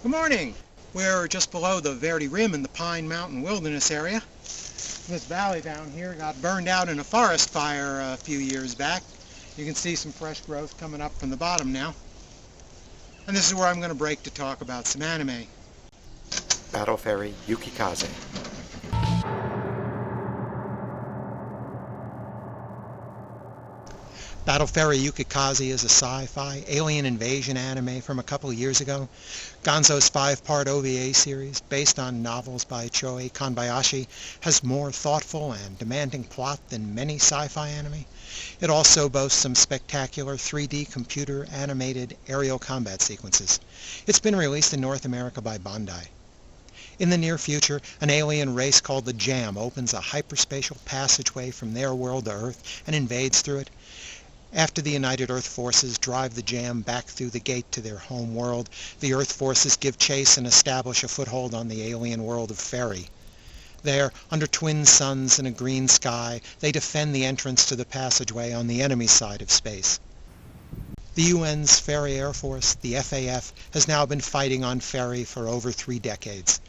Good morning. We're just below the Verde Rim in the Pine Mountain Wilderness area. This valley down here got burned out in a forest fire a few years back. You can see some fresh growth coming up from the bottom now. And this is where I'm going to break to talk about some anime. Battle Ferry Yukikaze. Battle Ferry Yukikaze is a sci-fi alien invasion anime from a couple of years ago. Gonzo's 5-part OVA series, based on novels by Choi Kanbayashi, has more thoughtful and demanding plot than many sci-fi anime. It also boasts some spectacular 3D computer animated aerial combat sequences. It's been released in North America by Bandai. In the near future, an alien race called the Jam opens a hyperspatial passageway from their world to Earth and invades through it. After the United Earth Forces drive the Jam back through the gate to their home world, the Earth Forces give chase and establish a foothold on the alien world of Ferry. There, under twin suns and a green sky, they defend the entrance to the passageway on the enemy side of space. The UN's Ferry Air Force, the FAF, has now been fighting on Ferry for over 3 decades.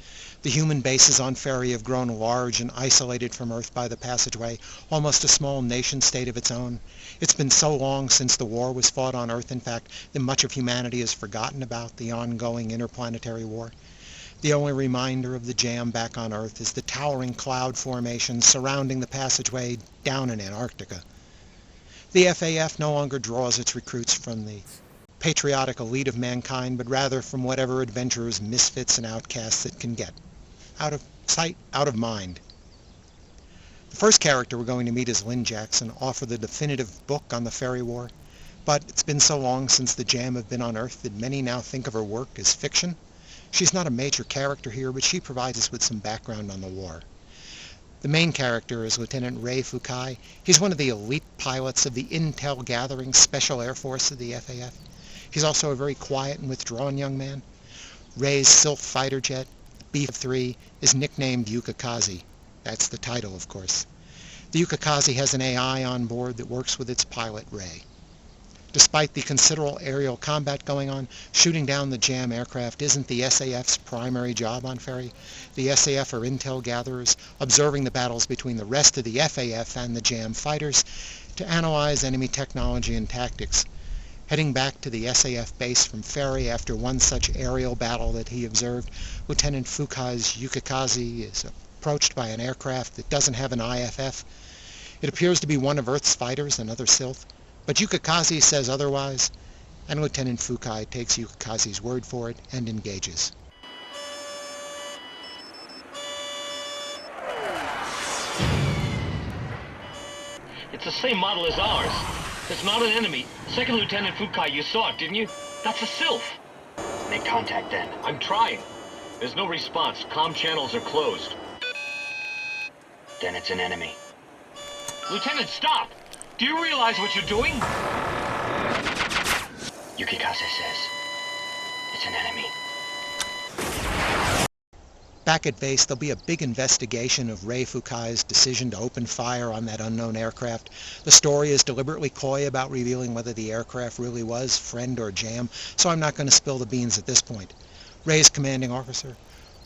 The human bases on Ferry have grown large and isolated from Earth by the passageway, almost a small nation-state of its own. It's been so long since the war was fought on Earth, in fact, that much of humanity has forgotten about the ongoing interplanetary war. The only reminder of the Jam back on Earth is the towering cloud formation surrounding the passageway down in Antarctica. The FAF no longer draws its recruits from the patriotic elite of mankind, but rather from whatever adventurers, misfits, and outcasts it can get. Out of sight, out of mind. The first character we're going to meet is Lynn Jackson, author the definitive book on the Ferry War. But it's been so long since the Jam have been on Earth that many now think of her work as fiction. She's not a major character here, but she provides us with some background on the war. The main character is Lieutenant Ray Fukai. He's one of the elite pilots of the Intel Gathering Special Air Force of the FAF. He's also a very quiet and withdrawn young man. Ray's Sylph fighter jet, B-3, is nicknamed Yukikaze. That's the title, of course. The Yukikaze has an AI on board that works with its pilot, Ray. Despite the considerable aerial combat going on, shooting down the Jam aircraft isn't the SAF's primary job on Ferry. The SAF are intel gatherers, observing the battles between the rest of the FAF and the Jam fighters to analyze enemy technology and tactics. Heading back to the SAF base from Ferry after one such aerial battle that he observed, Lieutenant Fukai's Yukikaze is approached by an aircraft that doesn't have an IFF. It appears to be one of Earth's fighters, another Sylph, but Yukikaze says otherwise, and Lieutenant Fukai takes Yukikaze's word for it and engages. It's the same model as ours. It's not an enemy. Second Lieutenant Fukai, you saw it, didn't you? That's a Sylph. Make contact then. I'm trying. There's no response. Comm channels are closed. Then it's an enemy. Lieutenant, stop! Do you realize what you're doing? Yukikaze says it's an enemy. Back at base, there'll be a big investigation of Ray Fukai's decision to open fire on that unknown aircraft. The story is deliberately coy about revealing whether the aircraft really was friend or Jam, so I'm not going to spill the beans at this point. Ray's commanding officer,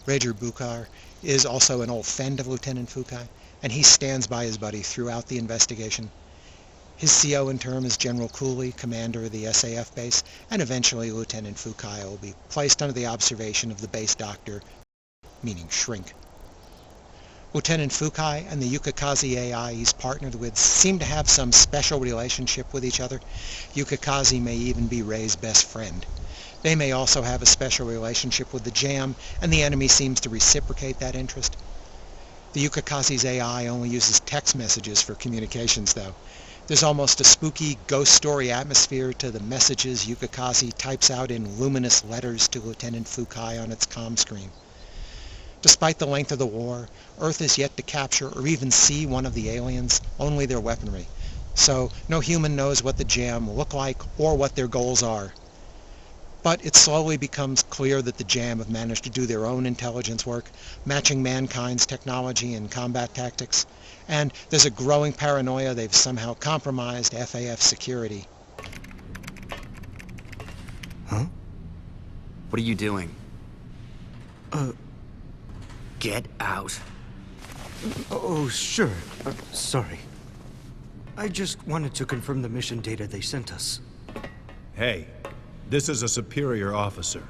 Rager Bukhar, is also an old friend of Lieutenant Fukai, and he stands by his buddy throughout the investigation. His CO in term is General Cooley, commander of the SAF base, and eventually Lieutenant Fukai will be placed under the observation of the base doctor, meaning Shrink. Lieutenant Fukai and the Yukikaze AI he's partnered with seem to have some special relationship with each other. Yukikaze may even be Ray's best friend. They may also have a special relationship with the Jam, and the enemy seems to reciprocate that interest. The Yukikaze's AI only uses text messages for communications, though. There's almost a spooky ghost story atmosphere to the messages Yukikaze types out in luminous letters to Lieutenant Fukai on its comm screen. Despite the length of the war, Earth is yet to capture or even see one of the aliens, only their weaponry. So no human knows what the Jam look like or what their goals are. But it slowly becomes clear that the Jam have managed to do their own intelligence work, matching mankind's technology and combat tactics. And there's a growing paranoia they've somehow compromised FAF security. Huh? What are you doing? Get out. Oh, sure. Sorry. I just wanted to confirm the mission data they sent us. Hey, this is a superior officer.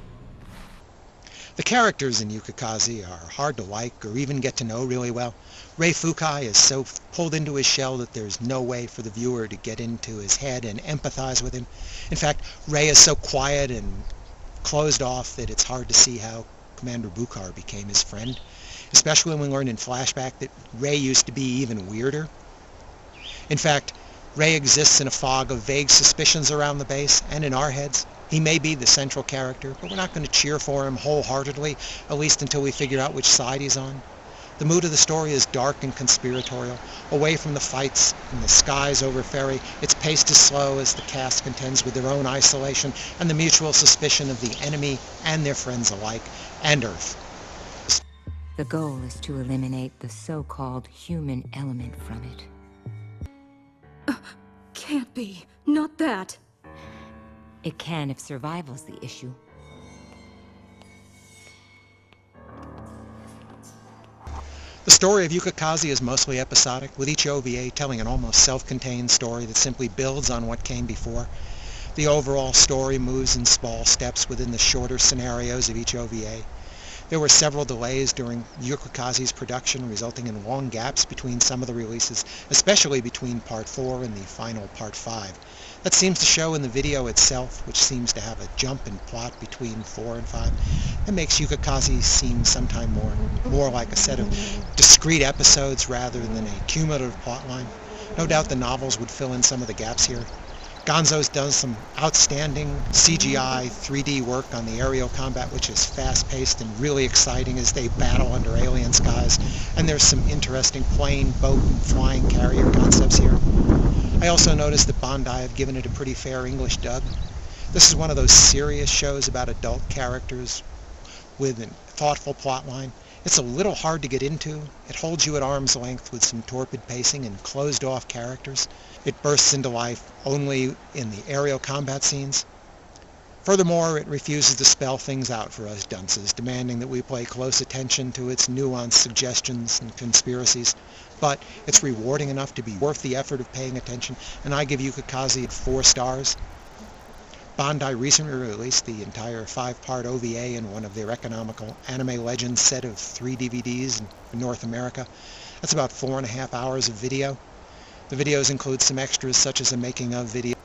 The characters in Yukikaze are hard to like or even get to know really well. Rei Fukai is so pulled into his shell that there's no way for the viewer to get into his head and empathize with him. In fact, Rei is so quiet and closed off that it's hard to see how Commander Bukhar became his friend, especially when we learn in flashback that Rei used to be even weirder. In fact, Rei exists in a fog of vague suspicions around the base and in our heads. He may be the central character, but we're not going to cheer for him wholeheartedly, at least until we figure out which side he's on. The mood of the story is dark and conspiratorial. Away from the fights and the skies over Ferry, it's paced as slow as the cast contends with their own isolation and the mutual suspicion of the enemy and their friends alike, and Earth. The goal is to eliminate the so-called human element from it. Can't be. Not that. It can if survival's the issue. The story of Yukikaze is mostly episodic, with each OVA telling an almost self-contained story that simply builds on what came before. The overall story moves in small steps within the shorter scenarios of each OVA. There were several delays during Yukikaze's production, resulting in long gaps between some of the releases, especially between Part 4 and the final Part 5. That seems to show in the video itself, which seems to have a jump in plot between 4 and 5. It makes Yukikaze seem sometime more like a set of discrete episodes rather than a cumulative plotline. No doubt the novels would fill in some of the gaps here. Gonzo's done some outstanding CGI 3D work on the aerial combat, which is fast-paced and really exciting as they battle under alien skies, and there's some interesting plane, boat, and flying carrier concepts here. I also noticed that Bandai have given it a pretty fair English dub. This is one of those serious shows about adult characters with a thoughtful plotline. It's a little hard to get into. It holds you at arm's length with some torpid pacing and closed-off characters. It bursts into life only in the aerial combat scenes. Furthermore, it refuses to spell things out for us dunces, demanding that we pay close attention to its nuanced suggestions and conspiracies. But it's rewarding enough to be worth the effort of paying attention, and I give Yukikaze 4 stars. Bandai recently released the entire 5-part OVA in one of their economical Anime Legends set of 3 DVDs in North America. That's about 4.5 hours of video. The videos include some extras such as a making-of video.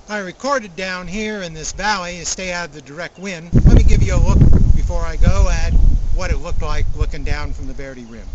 I recorded down here in this valley to stay out of the direct wind. Let me give you a look before I go at what it looked like looking down from the Verde Rim.